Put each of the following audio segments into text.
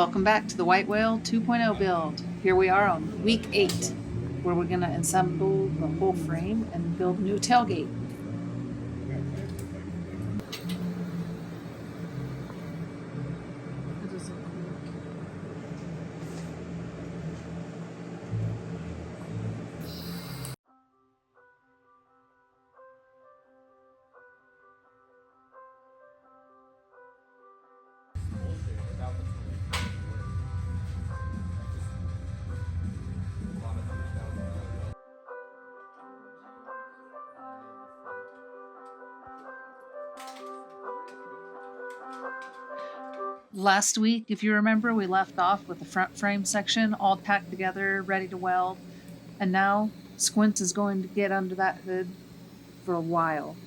Welcome back to the White Whale 2.0 build. Here we are on week 8, where we're going to assemble the whole frame and build a new tailgate. Last week, if you remember, we left off with the front frame section all tacked together, ready to weld. And now Squints is going to get under that hood for a while.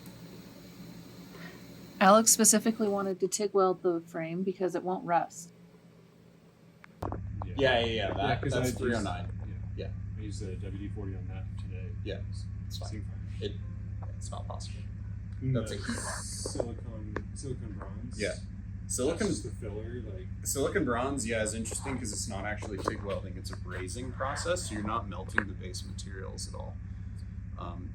Alex specifically wanted to TIG weld the frame because it won't rust. Yeah. Because That's 309. Yeah. I used the WD-40 on that today. Yeah, it's fine. It's not possible. That's a heat mark. Silicon bronze. Yeah. That's just the filler, Silicon bronze, is interesting because it's not actually TIG welding. It's a brazing process, so you're not melting the base materials at all.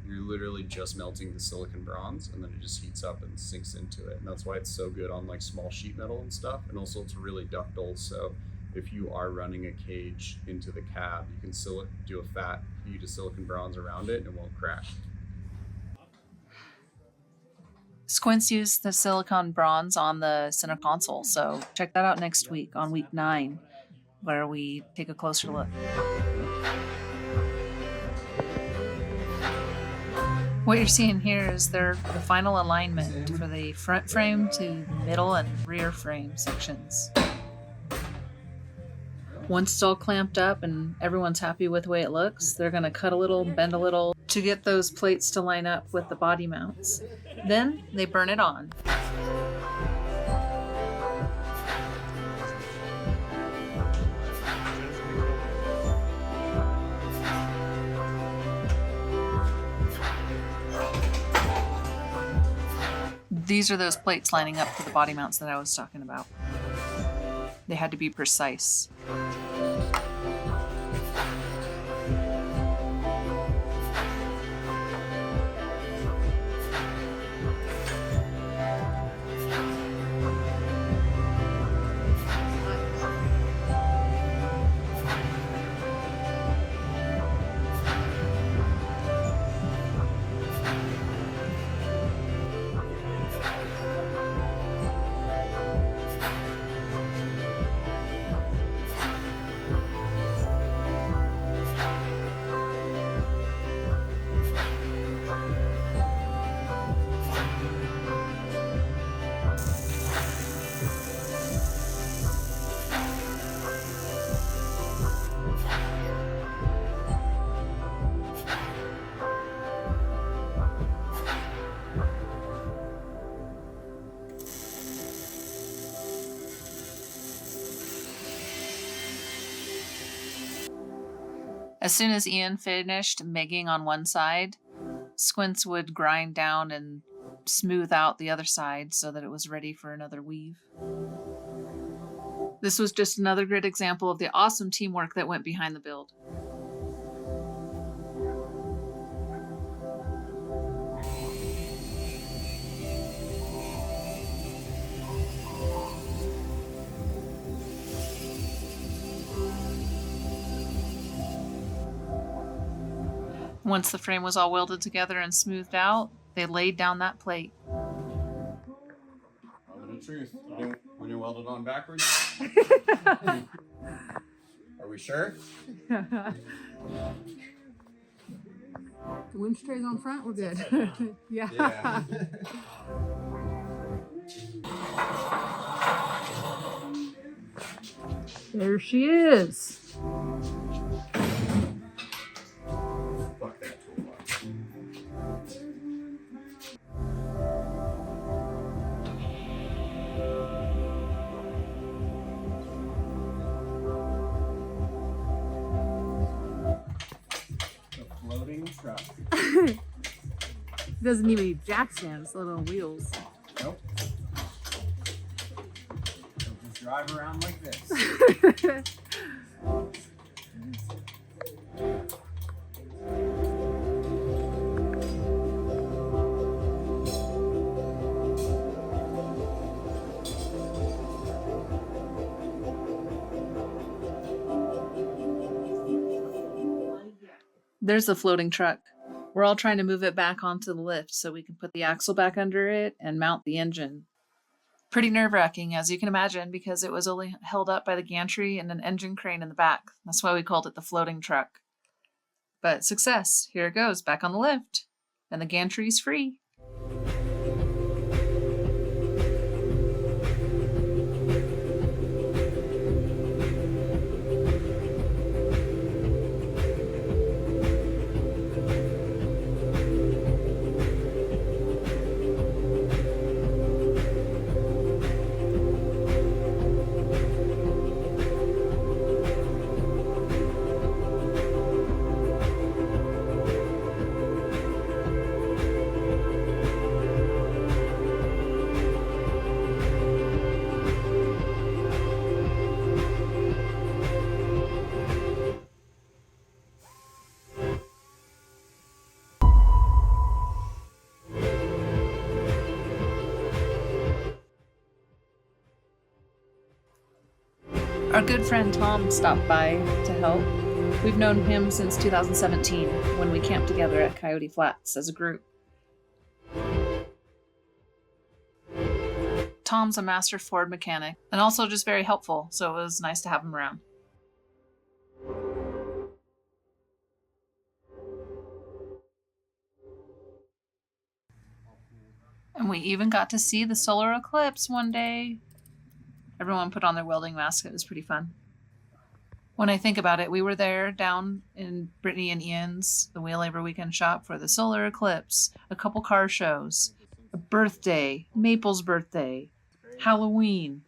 You're literally just melting the silicon bronze, and then it just heats up and sinks into it. And that's why it's so good on like small sheet metal and stuff. And also it's really ductile, so if you are running a cage into the cab, you can still do a fat bead of silicon bronze around it and it won't crack. Squints used the silicon bronze on the center console, so check that out next week on week 9, where we take a closer look. What you're seeing here is the final alignment for the front frame to middle and rear frame sections. Once it's all clamped up and everyone's happy with the way it looks, they're going to cut a little, bend a little to get those plates to line up with the body mounts. Then they burn it on. These are those plates lining up to the body mounts that I was talking about. They had to be precise. As soon as Ian finished megging on one side, Squints would grind down and smooth out the other side so that it was ready for another weave. This was just another great example of the awesome teamwork that went behind the build. Once the frame was all welded together and smoothed out, they laid down that plate. Moment of truth. When you weld it on backwards? Are we sure? The winch tray's on front, we're good. Yeah. There she is. Fuck that toolbox. The floating truck. Doesn't even need jack stands, let alone wheels. Nope. It'll just drive around like this. There's the floating truck. We're all trying to move it back onto the lift so we can put the axle back under it and mount the engine. Pretty nerve-wracking, as you can imagine, because it was only held up by the gantry and an engine crane in the back. That's why we called it the floating truck. But success. Here it goes, back on the lift. And the gantry's free. Our good friend Tom stopped by to help. We've known him since 2017 when we camped together at Coyote Flats as a group. Tom's a master Ford mechanic and also just very helpful, so it was nice to have him around. And we even got to see the solar eclipse one day. Everyone put on their welding masks. It was pretty fun. When I think about it, we were there down in Brittany and Ian's, the Wheel Labor Weekend shop for the solar eclipse, a couple car shows, a birthday, Maple's birthday, Halloween.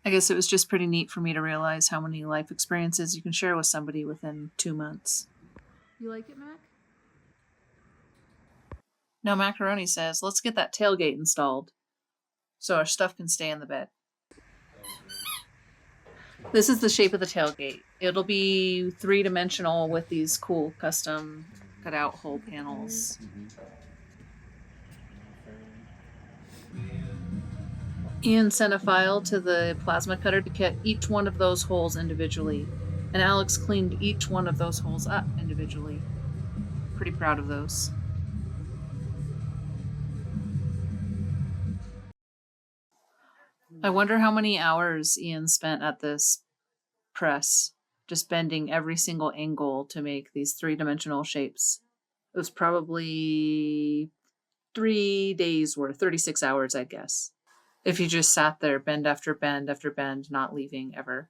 I guess it was just pretty neat for me to realize how many life experiences you can share with somebody within 2 months. You like it, Mac? Now Macaroni says, let's get that tailgate installed so our stuff can stay in the bed. This is the shape of the tailgate. It'll be 3-dimensional with these cool custom cut out hole panels. Ian sent a file to the plasma cutter to cut each one of those holes individually, and Alex cleaned each one of those holes up individually. Pretty proud of those. I wonder how many hours Ian spent at this press, just bending every single angle to make these 3-dimensional shapes. It was probably 3 days worth, 36 hours, I guess. If you just sat there, bend after bend after bend, not leaving ever.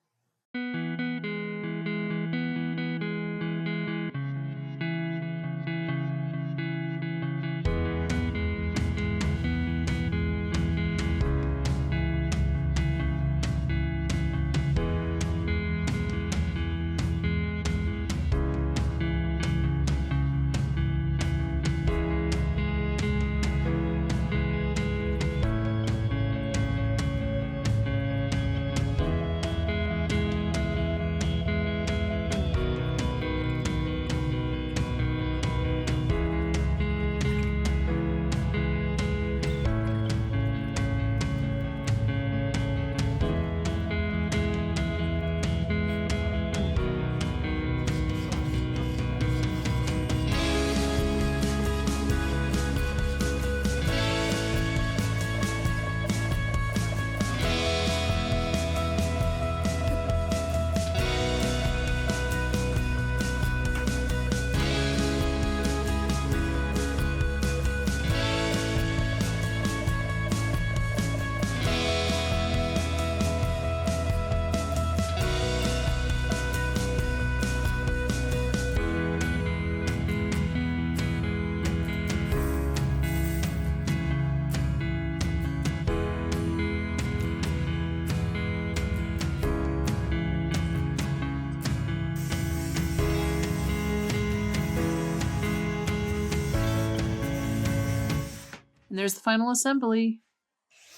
And there's the final assembly.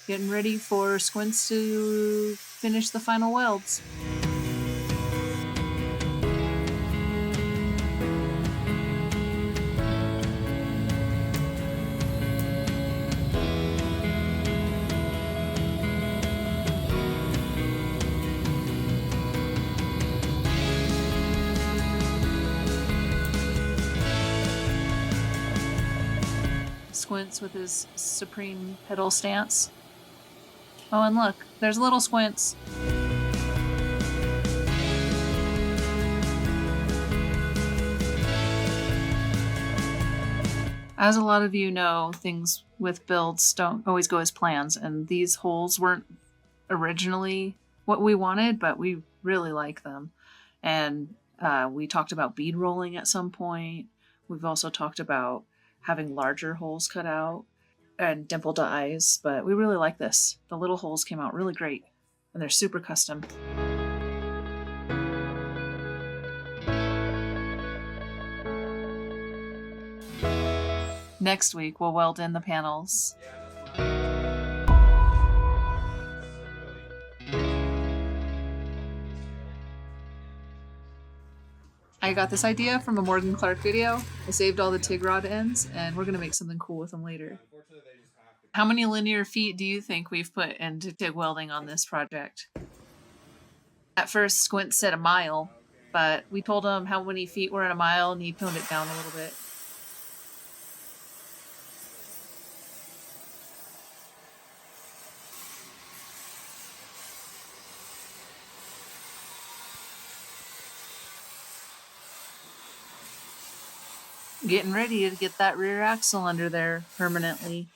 Getting ready for Squints to finish the final welds. Squints with his supreme pedal stance. Oh, and look, there's little Squints. As a lot of you know, things with builds don't always go as plans, and these holes weren't originally what we wanted, but we really like them. And we talked about bead rolling at some point. We've also talked about having larger holes cut out and dimpled eyes, but we really like this. The little holes came out really great, and they're super custom. Next week, we'll weld in the panels. I got this idea from a Morgan Clark video. I saved all the TIG rod ends, and we're going to make something cool with them later. How many linear feet do you think we've put into TIG welding on this project? At first, Squint said a mile, but we told him how many feet were in a mile, and he toned it down a little bit. Getting ready to get that rear axle under there permanently.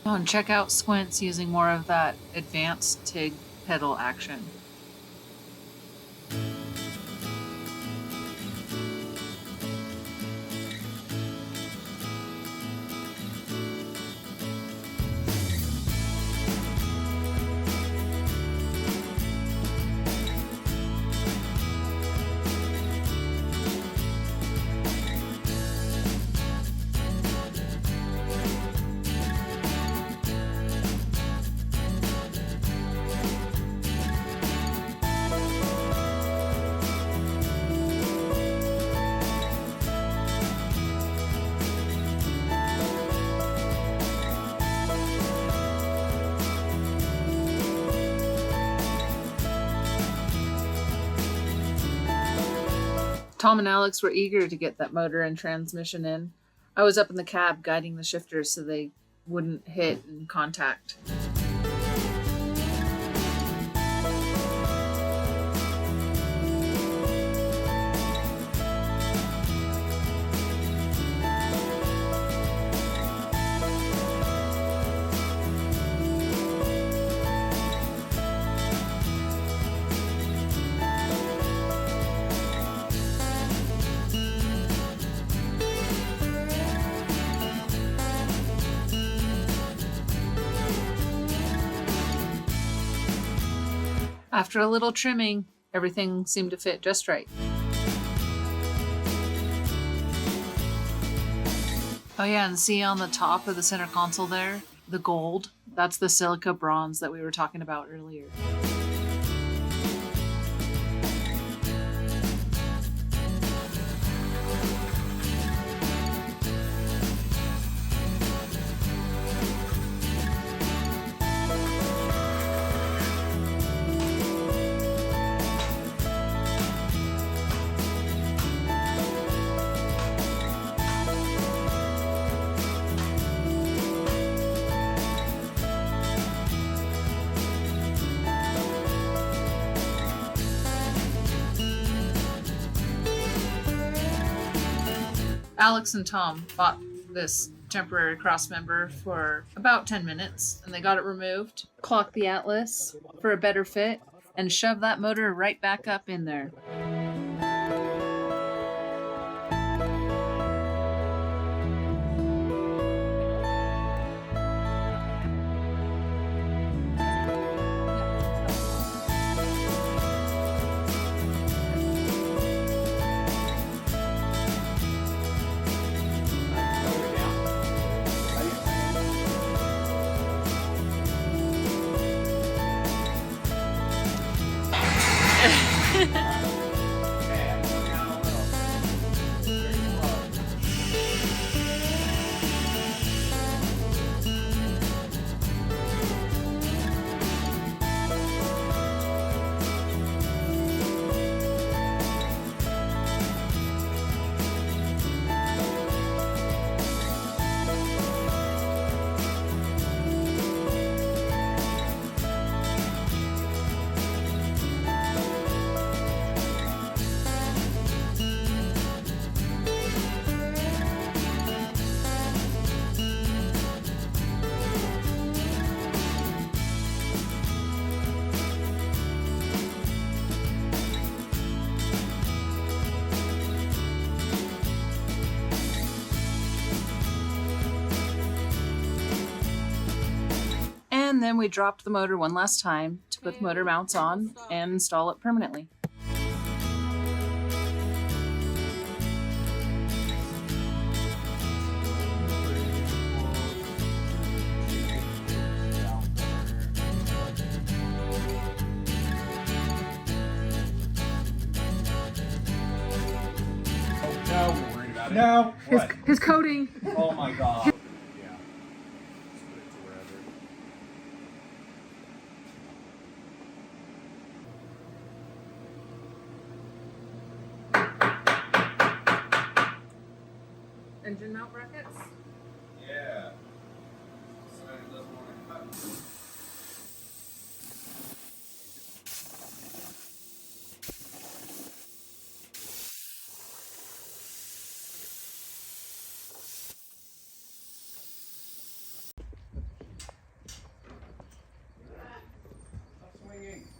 Oh, and check out Squints using more of that advanced TIG pedal action. Tom and Alex were eager to get that motor and transmission in. I was up in the cab guiding the shifters so they wouldn't hit and contact. After a little trimming, everything seemed to fit just right. Oh yeah, and see on the top of the center console there, the gold, that's the silica bronze that we were talking about earlier. Alex and Tom bought this temporary cross member for about 10 minutes, and they got it removed, clocked the Atlas for a better fit, and shoved that motor right back up in there. then we dropped the motor one last time to put the motor mounts on and install it permanently. Now we're worried about it. No. His coating. Oh my god. Yeah. Just put it to wherever. Engine mount brackets. Yeah. So it doesn't want to cut.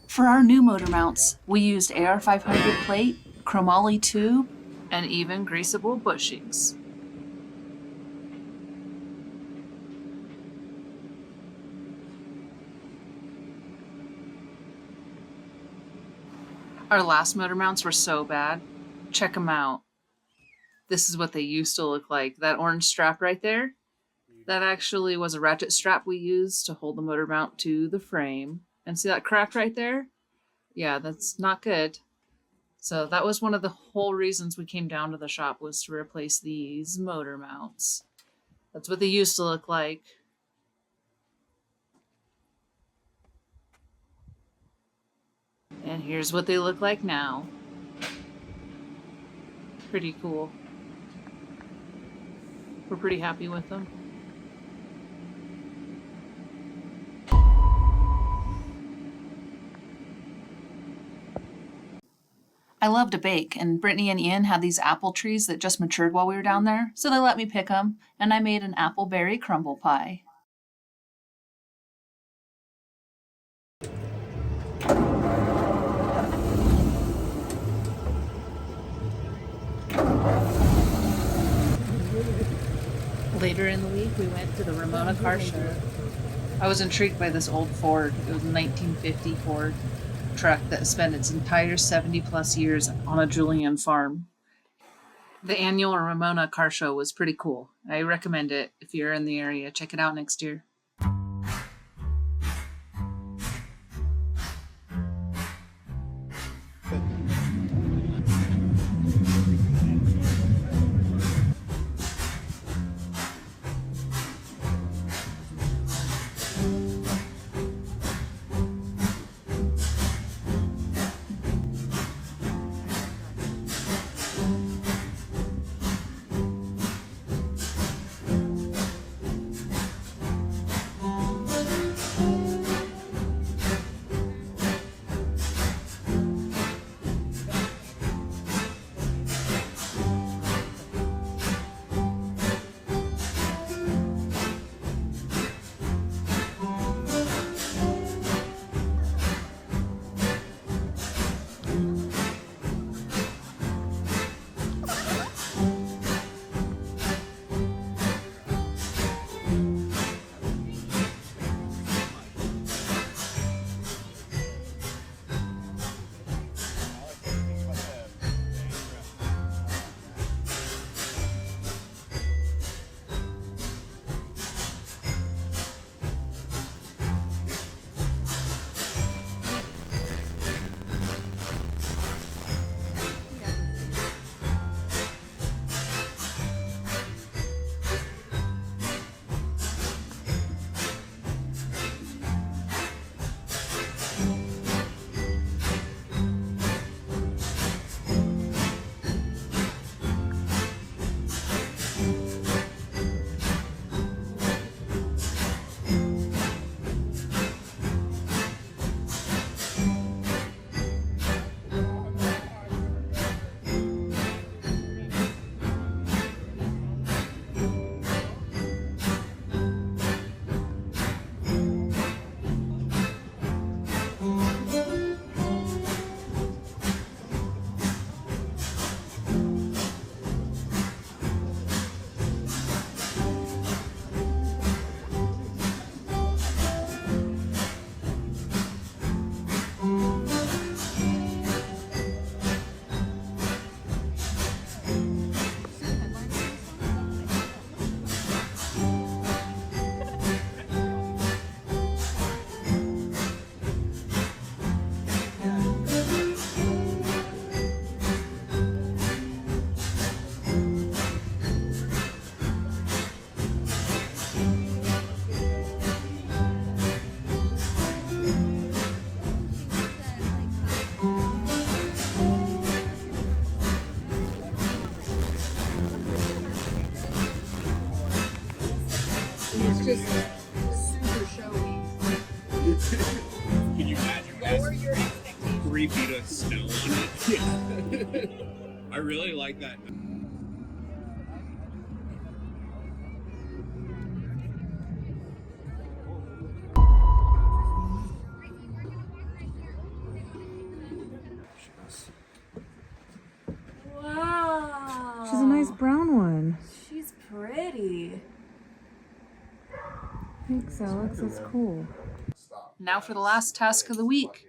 For our new motor mounts, we used AR500 plate, chromoly tube, and even greasable bushings. Our last motor mounts were so bad. Check them out. This is what they used to look like. That orange strap right there, that actually was a ratchet strap we used to hold the motor mount to the frame. And see that crack right there? Yeah, that's not good. So that was one of the whole reasons we came down to the shop, was to replace these motor mounts. That's what they used to look like. And here's what they look like now. Pretty cool. We're pretty happy with them. I love to bake, and Brittany and Ian had these apple trees that just matured while we were down there, so they let me pick them, and I made an apple berry crumble pie. Later in the week, we went to the Ramona Car Show. I was intrigued by this old Ford. It was a 1950 Ford truck that spent its entire 70 plus years on a Julian farm. The annual Ramona Car Show was pretty cool. I recommend it if you're in the area. Check it out next year. just super showy. Can you imagine Lower that? your expectations. 3 feet of snow on it? I really like that. Wow. She's a nice brown one. She's pretty. Thanks, Alex. That's cool. Now for the last task of the week.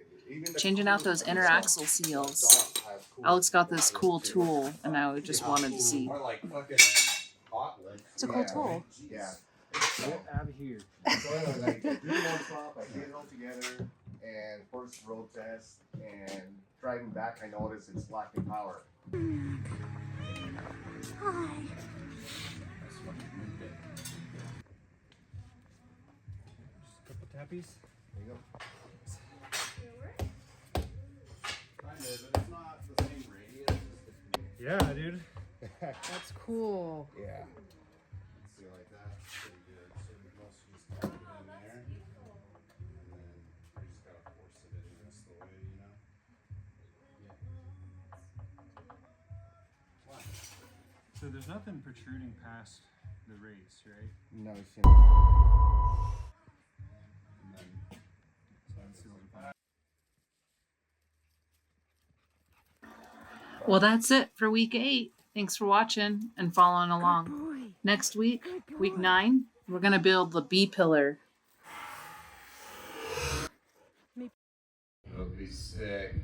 Changing out those inner axle seals. Alex got this cool tool, and I just wanted to see. More like fucking It's a cool tool. Yeah. Get out of here. So anyway, like, do one top, I get it all together, and first road test, and driving back, I noticed it's lacking power. Couple tappies. There you go. Kind of, but it's not the same radius. Yeah, dude. That's cool. Yeah. See like that, pretty good. So you must just tap it in there, and then you just gotta force it in this the way, you know. So there's nothing protruding past the race, right? No, it's And then Well, that's it for week 8. Thanks for watching and following along. Next week, week 9, we're going to build the B pillar. That'll be sick.